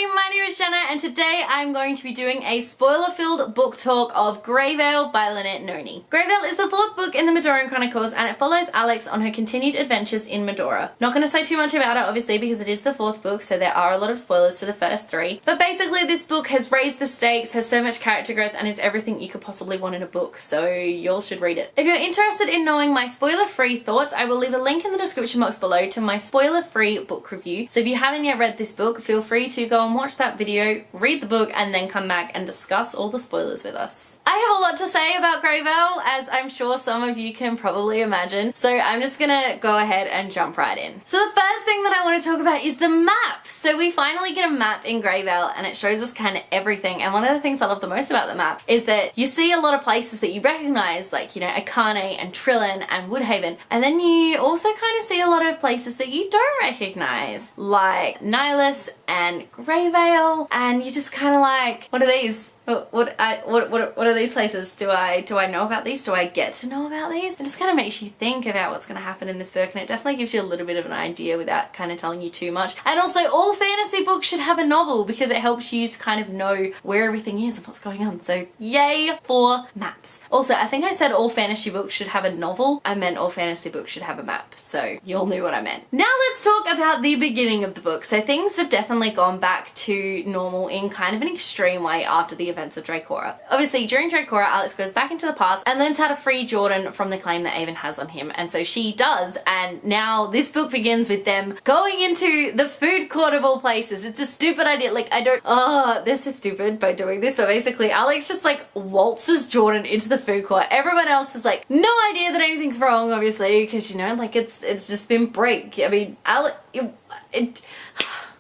everybody, my name is Jenna and today I'm going to be doing a spoiler-filled book talk of Graevale by Lynette Noni. Graevale is the fourth book in the Medoran Chronicles and it follows Alex on her continued adventures in Medora. Not going to say too much about it obviously because it is the fourth book, so there are a lot of spoilers to the first three. But basically this book has raised the stakes, has so much character growth, and is everything you could possibly want in a book, so y'all should read it. If you're interested in knowing my spoiler-free thoughts, I will leave a link in the description box below to my spoiler-free book review. So if you haven't yet read this book, feel free to go and watch that video, read the book, and then come back and discuss all the spoilers with us. I have a lot to say about Graevale, as I'm sure some of you can probably imagine, so I'm just gonna go ahead and jump right in. So the first thing that I want to talk about is the map. So we finally get a map in Graevale and it shows us kind of everything, and one of the things I love the most about the map is that you see a lot of places that you recognize, like, you know, Akarnae and Trillin and Woodhaven, and then you also kind of see a lot of places that you don't recognize, like Nihilus and Graevale, and you're just kind of like, what are these? What are these places? Do I know about these? Do I get to know about these? It just kind of makes you think about what's going to happen in this book, and it definitely gives you a little bit of an idea without kind of telling you too much. And also, all fantasy books should have a novel because it helps you to kind of know where everything is and what's going on. So yay for maps. Also, I think I said all fantasy books should have a novel. I meant all fantasy books should have a map. So you all knew what I meant. Now let's talk about the beginning of the book. So things have definitely gone back to normal in kind of an extreme way after the events of Draekora. Obviously, during Draekora, Alex goes back into the past and learns how to free Jordan from the claim that Avon has on him, and so she does, and now this book begins with them going into the food court of all places. It's a stupid idea, like, they're so stupid by doing this, but basically Alex just like waltzes Jordan into the food court. Everyone else has like no idea that anything's wrong, obviously, because, you know, like it's just been break. I mean,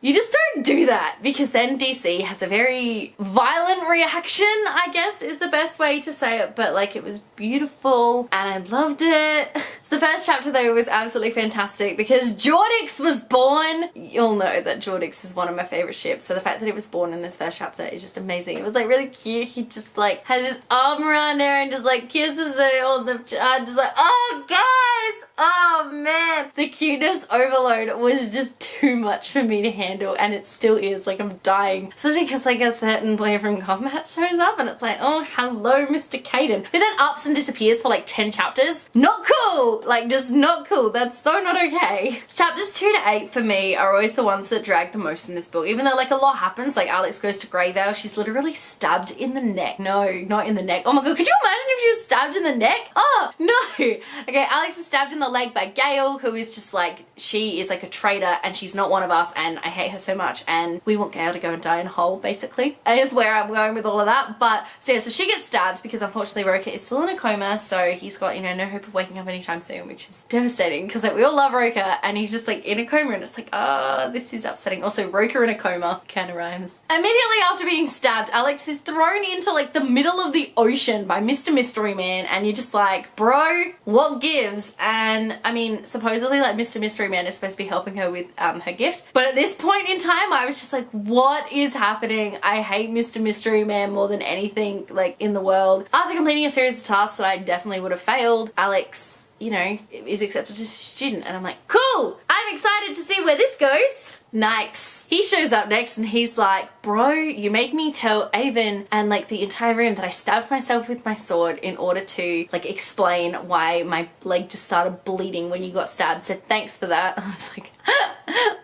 you just don't do that, because then DC has a very violent reaction, I guess is the best way to say it, but like it was beautiful and I loved it. So the first chapter though was absolutely fantastic because Jordix was born. You'll know that Jordix is one of my favorite ships, so the fact that it was born in this first chapter is just amazing. It was like really cute. He just like has his arm around her and just like kisses her on the just like, oh guys, oh man. The cuteness overload was just too much for me to handle, and it still is. Like, I'm dying, especially because like a certain boy from combat shows up and it's like, oh hello Mr. Caden, who then ups and disappears for like 10 chapters. Not cool, like just not cool. That's so not okay. Chapters 2 to 8 for me are always the ones that drag the most in this book, even though like a lot happens. Like Alex goes to Graevale, she's literally stabbed in the neck. No, not in the neck. Oh my god, could you imagine if she was stabbed in the neck? Oh no. Okay, Alex is stabbed in the leg by Gale, who is just like, she is like a traitor and she's not one of us, and I hate her so much, and we want Gale to go and die in a hole, basically. That is where I'm going with all of that. But so yeah, so she gets stabbed because unfortunately Roka is still in a coma, so he's got, you know, no hope of waking up anytime soon, which is devastating because like we all love Roka and he's just like in a coma, and it's like, ah, this is upsetting. Also, Roka in a coma kind of rhymes. Immediately after being stabbed, Alex is thrown into like the middle of the ocean by Mr. Mystery Man, and you're just like, bro, what gives? And I mean, supposedly like Mr. Mystery Man is supposed to be helping her with her gift, but at this point in time I was just like, what is happening? I hate Mr. Mystery Man more than anything like in the world. After completing a series of tasks that I definitely would have failed, Alex, you know, is accepted as a student, and I'm like, cool, I'm excited to see where this goes. Nice. He shows up next and he's like, bro, you made me tell Avon and like the entire room that I stabbed myself with my sword in order to like explain why my leg just started bleeding when you got stabbed, so thanks for that. I was like,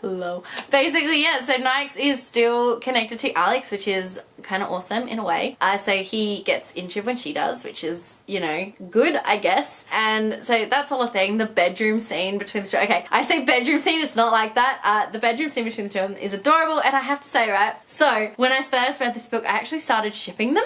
lol. Basically, yeah, so Nyx is still connected to Alex, which is kind of awesome in a way. So he gets injured when she does, which is, you know, good, I guess. And so that's all a thing. The bedroom scene between the two. Okay, I say bedroom scene, it's not like that. The bedroom scene between the two of them is adorable, and I have to say, right, so when I first read this book, I actually started shipping them.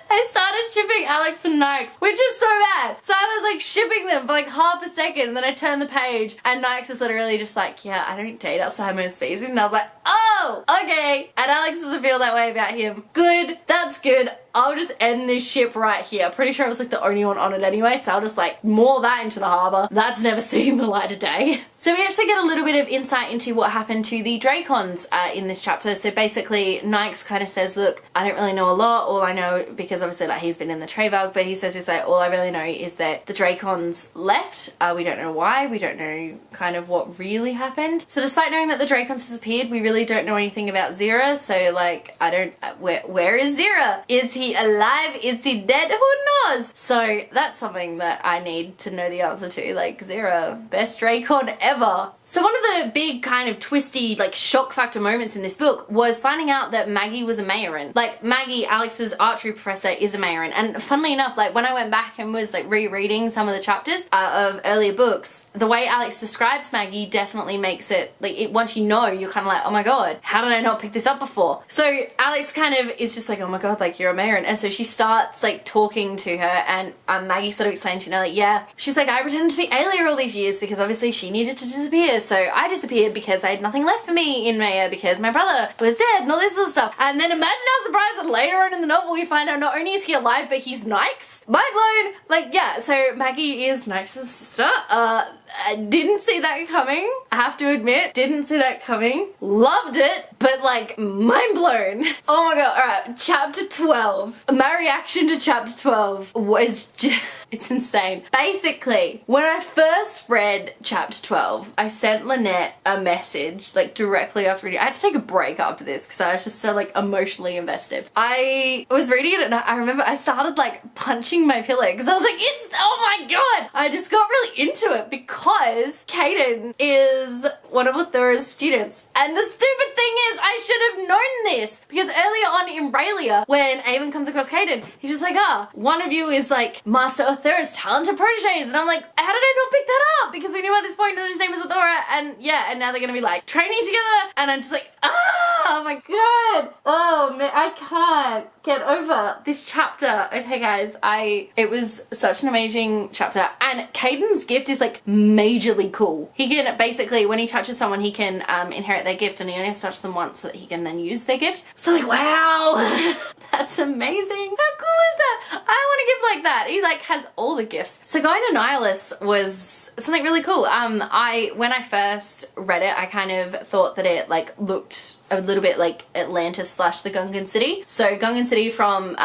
I started shipping Alex and Nyx, which is so bad. So I was like shipping them for like half a second, and then I turned the page and Nyx is literally just like, yeah, I don't date outside my own species. And I was like, oh, okay. And Alex doesn't feel that way about him. Good, that's good. I'll just end this ship right here. Pretty sure I was like the only one on it anyway, so I'll just like moor that into the harbour. That's never seen the light of day. So we actually get a little bit of insight into what happened to the Drakons in this chapter. So basically Nyx kind of says, look, I don't really know a lot. All I know, because obviously like he's been in the Traevalg, but he says is that all I really know is that the Drakons left. We don't know why. We don't know kind of what really happened. So despite knowing that the Drakons disappeared, we really don't know anything about Zira. So like, I don't, where is Zira? Is he alive? Is he dead? Who knows? So that's something that I need to know the answer to. Like, Zira, best Drakon ever. So one of the big kind of twisty, like shock factor moments in this book was finding out that Maggie was a Mayorin. Like, Maggie, Alex's archery professor, is a Mayorin. And funnily enough, like when I went back and was like rereading some of the chapters of earlier books, the way Alex describes Maggie definitely makes it, like, once you know, you're kind of like, oh my god, how did I not pick this up before? So Alex kind of is just like, oh my god, like, you're a Mayorin. And so she starts like talking to her, and Maggie sort of explains, you know, like, yeah, she's like, I pretended to be Aelia all these years because obviously she needed to disappear, so I disappeared because I had nothing left for me in Maya because my brother was dead and all this other stuff. And then imagine our surprise that later on in the novel we find out not only is he alive, but he's Nyx. Mind blown. Like, yeah, so Maggie is Nyx's sister. I didn't see that coming. I have to admit, didn't see that coming. Loved it, but like, mind blown. Oh my god, alright, chapter 12. My reaction to chapter 12 was just, it's insane. Basically, when I first read chapter 12, I sent Lynette a message, like directly after reading. I had to take a break after this because I was just so like emotionally invested. I was reading it and I remember I started like punching my pillow because I was like, it's, oh my god! I just got really into it because Caden is one of Athura's students. And the stupid thing is, I should have known this because earlier on in Raelia, when Avon comes across Caden, he's just like, one of you is like Master Athura's talented proteges. And I'm like, how did I not pick that up? Because we knew at this point that his name is Athura, and yeah, and now they're gonna be like training together, and I'm just like, oh my god. Oh man, I can't get over this chapter. Okay guys, it was such an amazing chapter, and Caden's gift is like majorly cool. He can basically, when he touches someone, he can inherit their gift, and he only has to touch them once so that he can then use their gift. So like, wow, that's amazing. How cool is that? I want a gift like that. He like has all the gifts. So going to Nihilus was something really cool. When I first read it, I kind of thought that it like looked a little bit like Atlantis / the Gungan City. So Gungan City from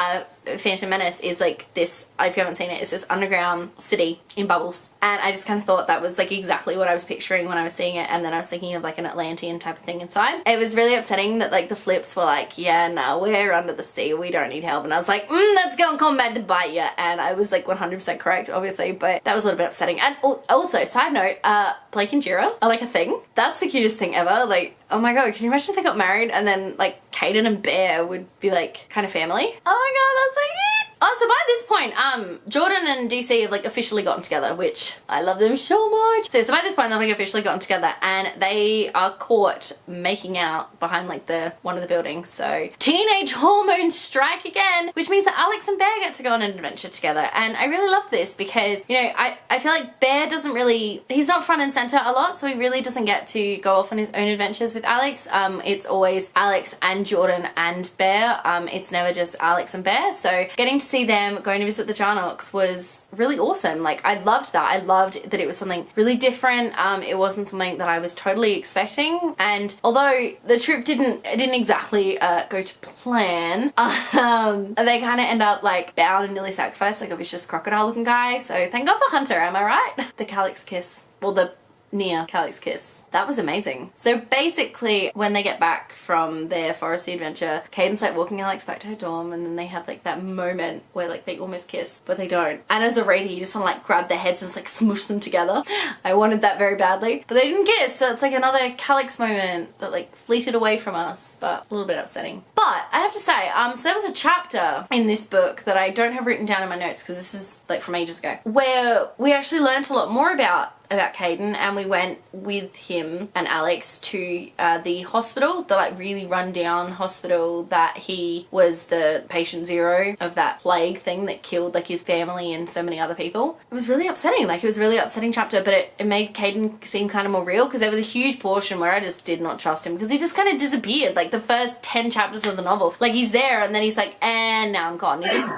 Phantom Menace is like this, if you haven't seen it, it's this underground city in bubbles. And I just kind of thought that was like exactly what I was picturing when I was seeing it, and then I was thinking of like an Atlantean type of thing inside. It was really upsetting that like the flips were like, yeah, no, we're under the sea, we don't need help. And I was like, let's go in combat to bite you. And I was like 100% correct, obviously, but that was a little bit upsetting. And also, side note, Blake and Jira are like a thing. That's the cutest thing ever. Like, oh my god, can you imagine if they got married and then like Caden and Bear would be like kind of family? Oh my god, that's so cute! Oh, so by this point, Jordan and DC have like officially gotten together, which I love them so much. So by this point, they've like officially gotten together, and they are caught making out behind like one of the buildings. So teenage hormones strike again, which means that Alex and Bear get to go on an adventure together. And I really love this because, you know, I feel like Bear doesn't really, he's not front and center a lot, so he really doesn't get to go off on his own adventures with Alex. It's always Alex and Jordan and Bear. It's never just Alex and Bear. So getting to see them going to visit the Jarnoks was really awesome. Like, I loved that. I loved that it was something really different. It wasn't something that I was totally expecting, and although the trip didn't exactly go to plan, they kind of end up like bound and nearly sacrificed like a vicious crocodile looking guy. So thank god for Hunter, am I right? The Calyx kiss, well, the near Calyx kiss. That was amazing. So basically, when they get back from their foresty adventure, Caden's like walking Alex back to her dorm, and then they have like that moment where like they almost kiss, but they don't. And as a reader, you just want to like grab their heads and just like smush them together. I wanted that very badly, but they didn't kiss, so it's like another Calyx moment that like fleeted away from us, but a little bit upsetting. But I have to say, so there was a chapter in this book that I don't have written down in my notes because this is like from ages ago, where we actually learned a lot more about Caden, and we went with him and Alex to the hospital, the like really run down hospital that he was the patient zero of that plague thing that killed like his family and so many other people. It was really upsetting. Like, it was a really upsetting chapter, but it made Caden seem kind of more real, because there was a huge portion where I just did not trust him because he just kind of disappeared. Like, the first 10 chapters of the of the novel. Like, he's there and then he's like, and now I'm gone. He just...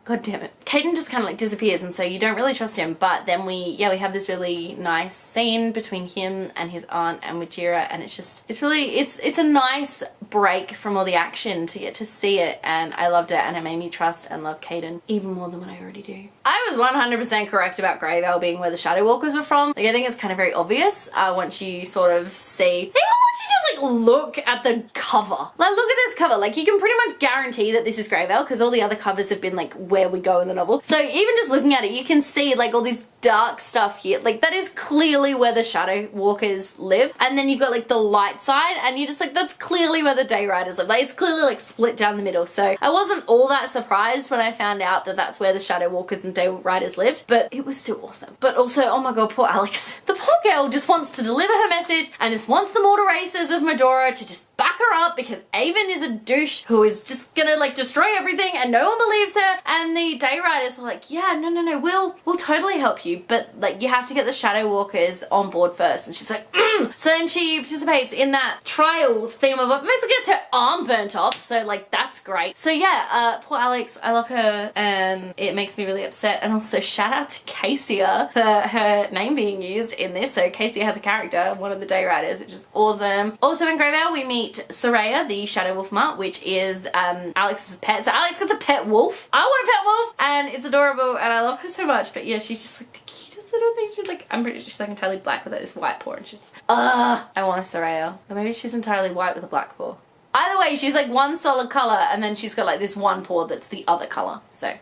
God damn it. Caden just kind of like disappears, and so you don't really trust him. But then we have this really nice scene between him and his aunt and Wajira, and it's a nice break from all the action to get to see it, and I loved it, and it made me trust and love Caden even more than what I already do. I was 100% correct about Graevale being where the Shadow Walkers were from. Like, I think it's kind of very obvious once you sort of see, even once you just like look at the cover. Like, look at this cover. Like, you can pretty much guarantee that this is Graevale because all the other covers have been like where we go in the novel. So even just looking at it, you can see like all these dark stuff here. Like, that is clearly where the Shadow Walkers live. And then you've got like the light side, and you're just like, that's clearly where the Day Riders live. Like, it's clearly like split down the middle. So I wasn't all that surprised when I found out that that's where the Shadow Walkers and Day Riders lived, but it was still awesome. But also, oh my god, poor Alex. The poor girl just wants to deliver her message and just wants the mortal races of Medora to just back her up because Avon is a douche who is just gonna like destroy everything, and no one believes her. And the Day Riders were like, yeah, no, we'll totally help you, but like, you have to get the Shadow Walkers on board first. And she's like, So then she participates in that trial theme of it, basically gets her arm burnt off, so like, that's great. So yeah, poor Alex, I love her, and it makes me really upset. And also shout out to Cassia for her name being used in this. So Cassia has a character, one of the Day Riders, which is awesome. Also in Graevale we meet Soraya, the Shadow Wolf Mutt, which is Alex's pet. So Alex gets a pet wolf. I want a pet wolf, and it's adorable, and I love her so much. But yeah, she's just like the cutest little thing. She's like, I'm pretty sure she's like entirely black with like this white paw, and she's just, I want a Soraya. Or maybe she's entirely white with a black paw. Either way, she's like one solid colour, and then she's got like this one paw that's the other colour. So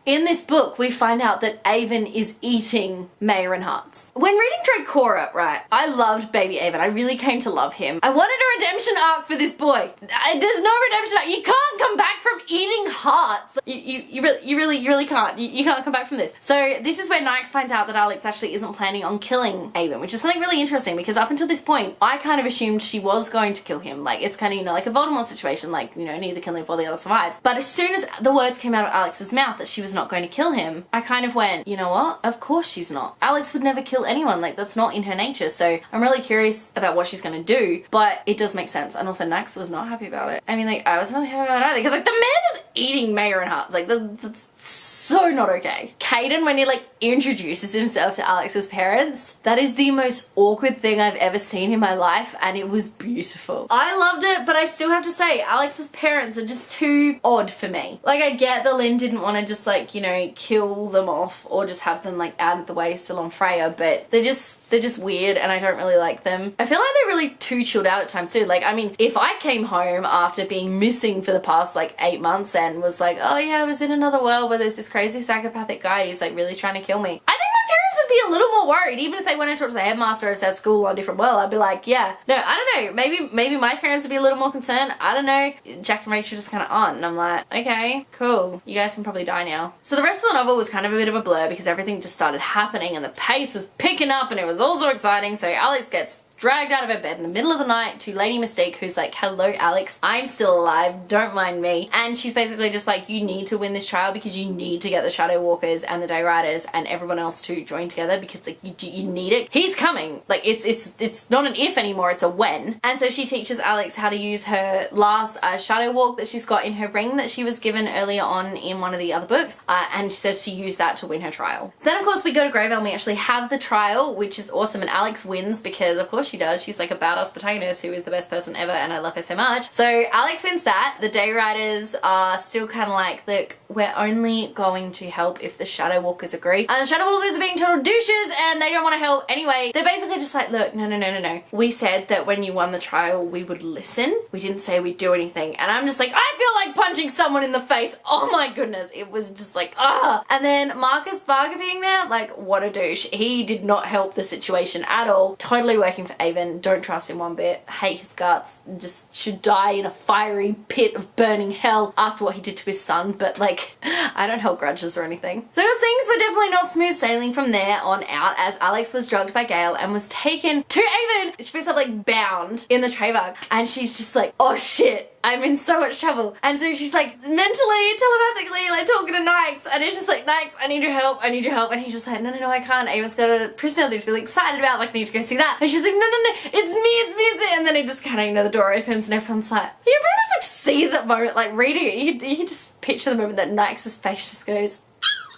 in this book, we find out that Avon is eating Mayron hearts. When reading Draekora, right, I loved baby Avon. I really came to love him. I wanted a redemption arc for this boy. There's no redemption arc. You can't come back from eating hearts. You really can't. You can't come back from this. So this is where Nyx finds out that Alex actually isn't planning on killing Avon, which is something really interesting because up until this point, I kind of assumed she was going to kill him. Like, it's kind of, you know, like a Voldemort situation, like, you know, neither can live while the other survives. But as soon as the words came out of Alex's mouth that she was not going to kill him, I kind of went, you know what? Of course she's not. Alex would never kill anyone. Like, that's not in her nature. So I'm really curious about what she's going to do, but it does make sense. And also Nyx was not happy about it. I mean, like, I wasn't really happy about it either because, like, the man is eating Mayron hearts. Like, that's so not okay. Caden, when he, like, introduces himself to Alex's parents, that is the most awkward thing I've ever seen in my life, and it was beautiful. I loved it, but I still have to say, Alex's parents are just too odd for me. Like, I get that Lynn didn't want to just, like, you know, kill them off or just have them, like, out of the way still on Freya, but they're just weird, and I don't really like them. I feel like they're really too chilled out at times too. Like, I mean, if I came home after being missing for the past, like, 8 months and was like, oh yeah, I was in another world where there's this crazy psychopathic guy who's, like, really trying to kill me, I think my parents would be a little more worried. Even if they went and talked to the headmaster of that school on a different world, I'd be like, yeah, no, I don't know, maybe my parents would be a little more concerned. I don't know. Jack and Rachel just kind of aren't, and I'm like, okay, cool, you guys can probably die now. So the rest of the novel was kind of a bit of a blur because everything just started happening and the pace was picking up and it was all so exciting. So Alex gets dragged out of her bed in the middle of the night to Lady Mystique, who's like, hello Alex, I'm still alive, don't mind me. And she's basically just like, you need to win this trial because you need to get the Shadow Walkers and the Day Riders and everyone else to join together because, like, you need it. He's coming. Like, it's not an if anymore, it's a when. And so she teaches Alex how to use her last Shadow Walk that she's got in her ring that she was given earlier on in one of the other books, and she says to use that to win her trial. So then of course we go to Graevale and we actually have the trial, which is awesome, and Alex wins because of course she does. She's like a badass protagonist who is the best person ever, and I love her so much. So Alex wins that. The Day Riders are still kind of like, look, we're only going to help if the Shadow Walkers agree. And the Shadow Walkers are being total douches and they don't want to help anyway. They're basically just like, look, no. We said that when you won the trial, we would listen. We didn't say we'd do anything. And I'm just like, I feel like punching someone in the face. Oh my goodness. It was just like, ah. And then Marcus Varga being there, like, what a douche. He did not help the situation at all. Totally working for Avon. Don't trust him one bit. Hate his guts. Just should die in a fiery pit of burning hell after what he did to his son. But like, I don't hold grudges or anything. So things were definitely not smooth sailing from there on out, as Alex was drugged by Gale and was taken to Avon. She was like bound in the Treyarch, and she's just like, oh shit. I'm in so much trouble. And so she's like mentally, telepathically, like talking to Nyx, and it's just like, Nyx, I need your help, I need your help. And he's just like, no, I can't. Avon's got a prisoner that he's really excited about, like I need to go see that. And she's like, no, it's me. And then he just kind of, the door opens and everyone's like, you pretty much like see that moment, like reading it, you can just picture the moment that Nyx's face just goes,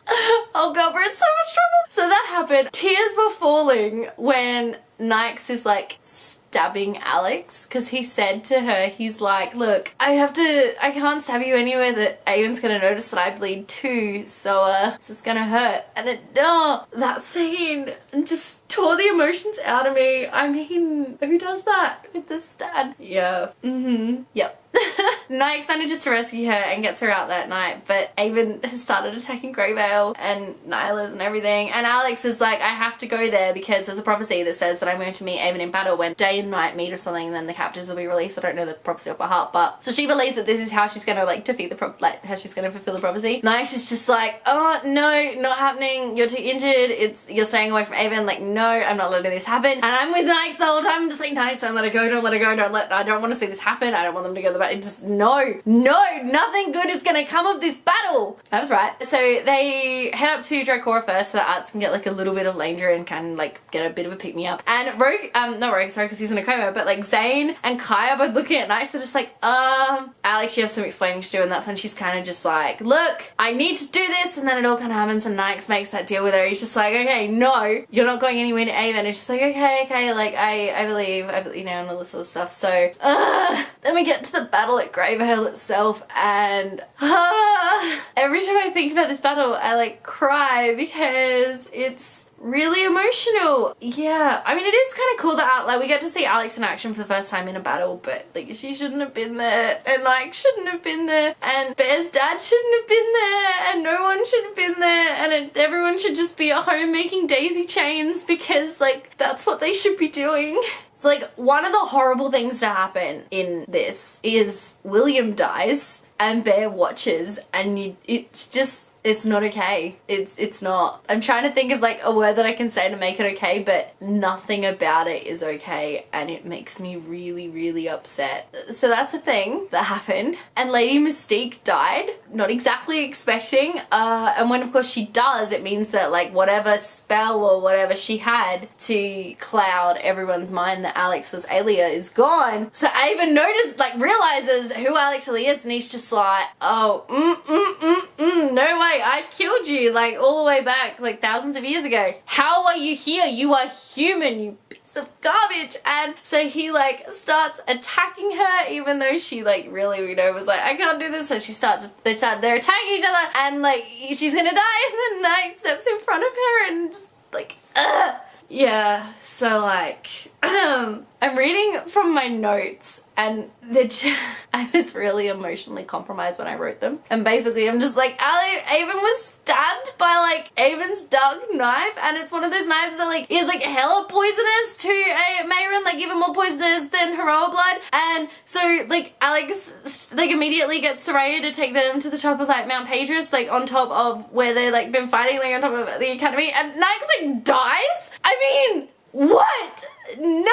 oh god, we're in so much trouble. So that happened. Tears were falling when Nyx is like stabbing Alex, because he said to her, he's like, look, I can't stab you anywhere that Avon's gonna notice that I bleed too, so this is gonna hurt. And that scene just tore the emotions out of me. I mean, who does that with this dad? Yeah. Yep. Nyx manages to rescue her and gets her out that night, but Avon has started attacking Graevale and Nyla's and everything, and Alex is like, I have to go there because there's a prophecy that says that I'm going to meet Avon in battle when day and night meet or something, and then the captives will be released. I don't know the prophecy off by heart, but so she believes that this is how she's gonna like defeat the how she's gonna fulfill the prophecy. Nyx is just like, oh no, not happening, you're too injured, you're staying away from Avon. Like, no, I'm not letting this happen. And I'm with Nyx the whole time. I'm just like, Nyx, don't let her go, don't let her go, I don't want to see this happen, I don't want them to go to the battle. Just no, nothing good is gonna come of this battle. I was right. So they head up to Draekora first so that Arts can get like a little bit of Langer and can like get a bit of a pick me up. And not Rogue, sorry, because he's in a coma, but like Zane and Kai are both looking at Nyx and just like, Alex, you have some explaining to do. And that's when she's kind of just like, look, I need to do this. And then it all kind of happens and Nyx makes that deal with her. He's just like, okay, no, you're not going anywhere to Avon. It's just like, okay, like I believe, and all this sort of stuff. So then we get to the battle at Graevale itself, and every time I think about this battle I like cry because it's really emotional. Yeah, I mean, it is kind of cool that like we get to see Alex in action for the first time in a battle, but like she shouldn't have been there, and like shouldn't have been there, and Bear's dad shouldn't have been there, and no one should have been there, and everyone should just be at home making daisy chains because like that's what they should be doing. So like one of the horrible things to happen in this is William dies and Bear watches, and it's not okay. It's not. I'm trying to think of like a word that I can say to make it okay, but nothing about it is okay, and it makes me really, really upset. So that's a thing that happened. And Lady Mystique died, not exactly expecting, and when of course she does, it means that like whatever spell or whatever she had to cloud everyone's mind that Alex was Aelia is gone. So Avon realizes who Alex really is, and he's just like, oh, no way, I killed you like all the way back like thousands of years ago. How are you here? You are human, you piece of garbage. And so he like starts attacking her, even though she like really, was like, I can't do this. So they're attacking each other, and like she's gonna die, and then Knight steps in front of her and just like, yeah. So like I'm reading from my notes, and I was really emotionally compromised when I wrote them. And basically I'm just like, Avon was stabbed by like Avon's dark knife, and it's one of those knives that like is like hella poisonous to Mayron, like even more poisonous than Heroa blood. And so like Alex like immediately gets Soraya to take them to the top of like Mount Padris, like on top of where they like been fighting, like on top of the academy, and Nyx like dies. I mean, what? No,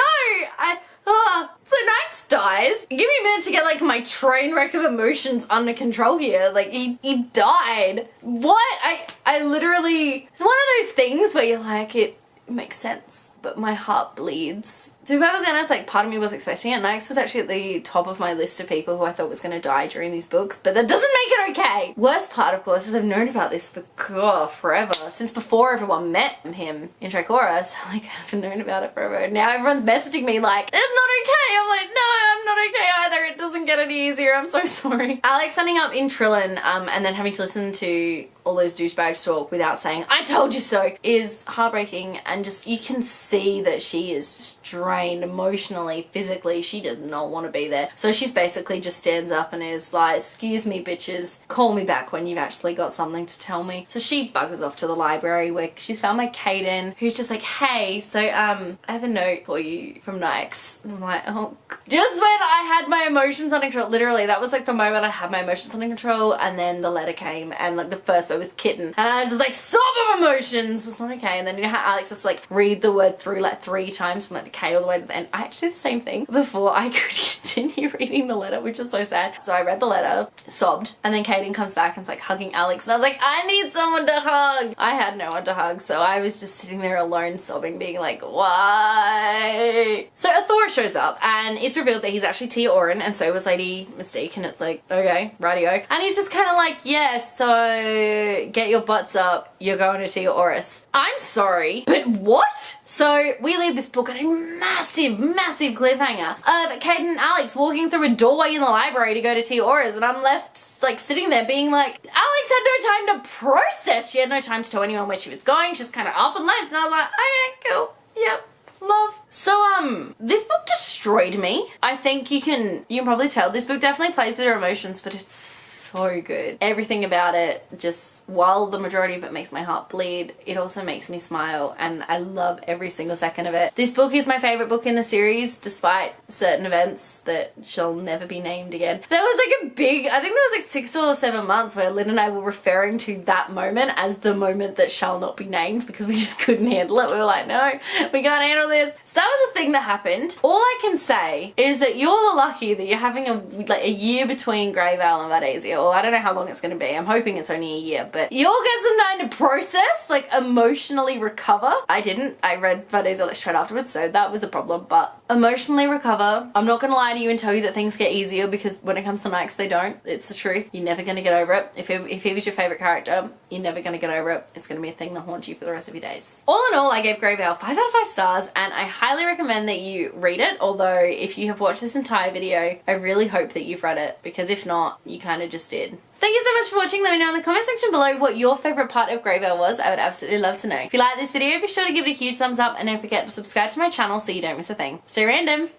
so Nyx dies. Give me a minute to get like my train wreck of emotions under control here. Like he died. What? I literally, it's one of those things where you're like, it makes sense, but my heart bleeds. To be perfectly honest, like part of me was expecting it. Nyx was actually at the top of my list of people who I thought was going to die during these books, but that doesn't make it okay. Worst part, of course, is I've known about this for forever, since before everyone met him in Draekora. So like I've known about it forever. And now everyone's messaging me like, it's not okay. I'm like, no, I'm not okay either. It doesn't get any easier. I'm so sorry. Alex ending up in Trillin, and then having to listen to all those douchebags talk without saying, I told you so, is heartbreaking. And just, you can see that she is just drained emotionally, physically. She does not want to be there. So she's basically just stands up and is like, excuse me bitches, call me back when you've actually got something to tell me. So she buggers off to the library where she's found my Kaden, who's just like, hey, so I have a note for you from Nyx. And I'm like, oh, just when I had my emotions under control, literally that was like the moment I had my emotions under control, and then the letter came, and like the first word was kitten, and I was just like, sob of emotions, was not okay. And then you know how Alex has to like read the word through like 3 times from like the K all the way to the end. I actually did the same thing before I could get continue reading the letter, which is so sad. So I read the letter, sobbed, and then Caden comes back and is like hugging Alex, and I was like, I need someone to hug. I had no one to hug, so I was just sitting there alone sobbing, being like, why? So Athora shows up, and it's revealed that he's actually Tia Oren, and so was Lady Mystique, and it's like, okay, rightio. And he's just kind of like, yeah, so get your butts up, you're going to Tia Oris. I'm sorry, but what? So we leave this book on a massive, massive cliffhanger of Caden and Alex walking through a doorway in the library to go to Tia Oris, and I'm left like sitting there being like, Alex had no time to process. She had no time to tell anyone where she was going. She's just kind of up and left, and I was like, okay, cool, yep. Love. So, this book destroyed me. I think you can probably tell this book definitely plays with your emotions, but it's so good. Everything about it, just while the majority of it makes my heart bleed, it also makes me smile, and I love every single second of it. This book is my favorite book in the series, despite certain events that shall never be named again. There was like a big, I think there was like 6 or 7 months where Lynn and I were referring to that moment as the moment that shall not be named, because we just couldn't handle it. We were like, no, we can't handle this. So that was a thing that happened. All I can say is that you're lucky that you're having a year between Graevale and Vardasia, or I don't know how long it's going to be. I'm hoping it's only a year, but you'll get some time to process, like emotionally recover. I didn't. I read Vardasia like straight afterwards, so that was a problem, but emotionally recover. I'm not going to lie to you and tell you that things get easier, because when it comes to Nikes, they don't. It's the truth. You're never going to get over it. If he was your favorite character, you're never going to get over it. It's going to be a thing that haunts you for the rest of your days. All in all, I gave Graevale 5 out of 5 stars, and I highly recommend that you read it, although if you have watched this entire video, I really hope that you've read it, because if not, you kind of just did. Thank you so much for watching. Let me know in the comment section below what your favourite part of Graevale was. I would absolutely love to know. If you like this video, be sure to give it a huge thumbs up, and don't forget to subscribe to my channel so you don't miss a thing. Stay random.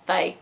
Bye.